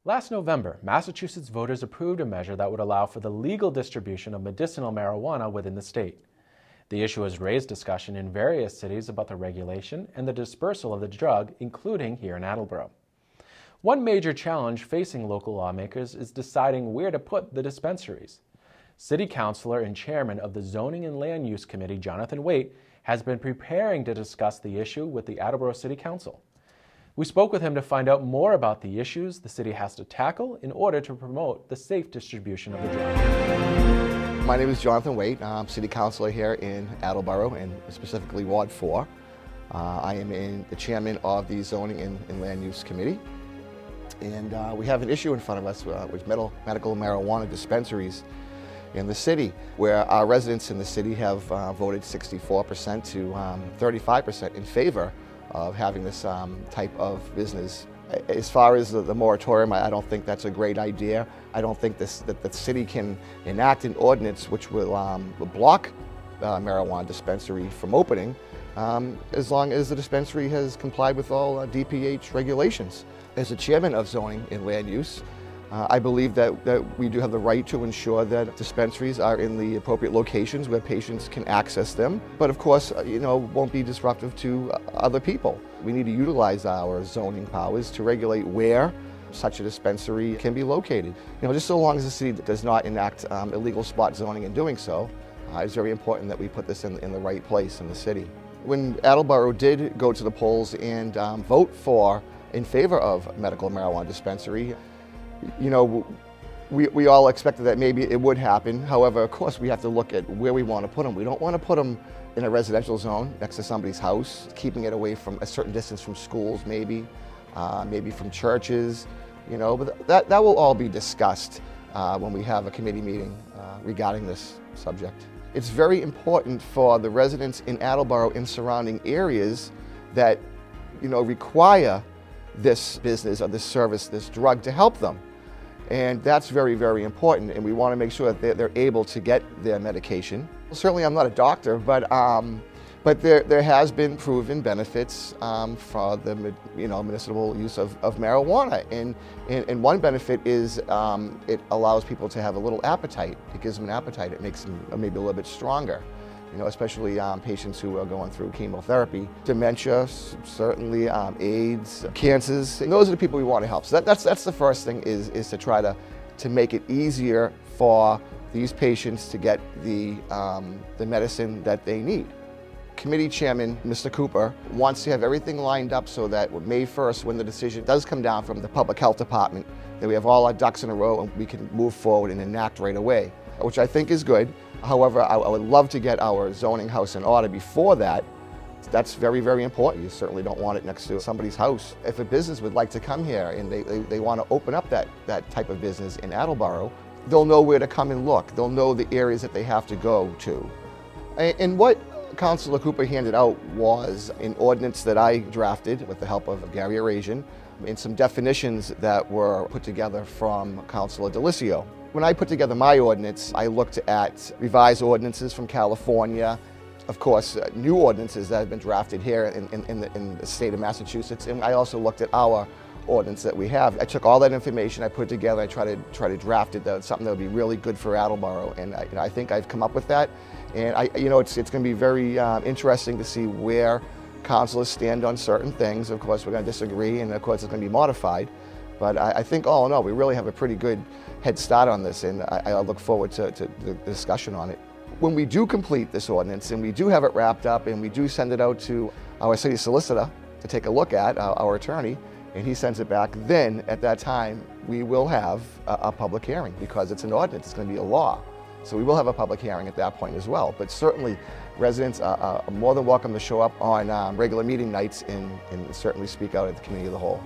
Last November, Massachusetts voters approved a measure that would allow for the legal distribution of medicinal marijuana within the state. The issue has raised discussion in various cities about the regulation and the dispersal of the drug, including here in Attleboro. One major challenge facing local lawmakers is deciding where to put the dispensaries. City Councilor and Chairman of the Zoning and Land Use Committee, Jonathan Weydt, has been preparing to discuss the issue with the Attleboro City Council. We spoke with him to find out more about the issues the city has to tackle in order to promote the safe distribution of the drug. My name is Jonathan Weydt. I'm City Councilor here in Attleboro, and specifically Ward 4. I am the Chairman of the Zoning and Land Use Committee. And we have an issue in front of us with medical marijuana dispensaries in the city, where our residents in the city have voted 64% to 35% in favor of having this type of business. As far as the moratorium, I don't think that's a great idea. I don't think that the city can enact an ordinance which will block marijuana dispensary from opening as long as the dispensary has complied with all DPH regulations. As the chairman of zoning and land use, I believe that we do have the right to ensure that dispensaries are in the appropriate locations where patients can access them, but of course, won't be disruptive to other people. We need to utilize our zoning powers to regulate where such a dispensary can be located. Just so long as the city does not enact illegal spot zoning in doing so, it's very important that we put this in the right place in the city. When Attleboro did go to the polls and vote in favor of medical marijuana dispensary, we all expected that maybe it would happen. However, of course, we have to look at where we want to put them. We don't want to put them in a residential zone next to somebody's house, keeping it away from a certain distance from schools, maybe from churches, but that will all be discussed when we have a committee meeting regarding this subject. It's very important for the residents in Attleboro and surrounding areas that, require this business or this service, this drug, to help them. And that's very, very important, and we want to make sure that they're able to get their medication. Certainly I'm not a doctor, but there has been proven benefits for the medicinal use of marijuana. And one benefit is it allows people to have a little appetite. It gives them an appetite. It makes them maybe a little bit stronger. Especially patients who are going through chemotherapy, dementia, certainly AIDS, cancers, and those are the people we want to help. So that's the first thing, is to try to make it easier for these patients to get the medicine that they need. Committee Chairman, Mr. Cooper, wants to have everything lined up so that May 1st, when the decision does come down from the Public Health Department, that we have all our ducks in a row and we can move forward and enact right away, which I think is good. However, I would love to get our zoning house in order before that. That's very, very important. You certainly don't want it next to somebody's house. If a business would like to come here and they want to open up that type of business in Attleboro, they'll know where to come and look. They'll know the areas that they have to go to. And what Councilor Cooper handed out was an ordinance that I drafted with the help of Gary Arasian, and some definitions that were put together from Councilor Delicio. When I put together my ordinance, I looked at revised ordinances from California, of course, new ordinances that have been drafted here in the state of Massachusetts, and I also looked at our ordinance that we have. I took all that information, I put it together, I tried to draft it, something that would be really good for Attleboro, and I think I've come up with that. And it's going to be very interesting to see where councilors stand on certain things. Of course, we're going to disagree, and of course, it's going to be modified. But I think all in all, we really have a pretty good head start on this, and I look forward to the discussion on it. When we do complete this ordinance, and we do have it wrapped up, and we do send it out to our city solicitor to take a look at, our attorney, and he sends it back, then at that time, we will have a public hearing, because it's an ordinance, it's going to be a law. So we will have a public hearing at that point as well. But certainly, residents are more than welcome to show up on regular meeting nights and certainly speak out at the committee of the whole.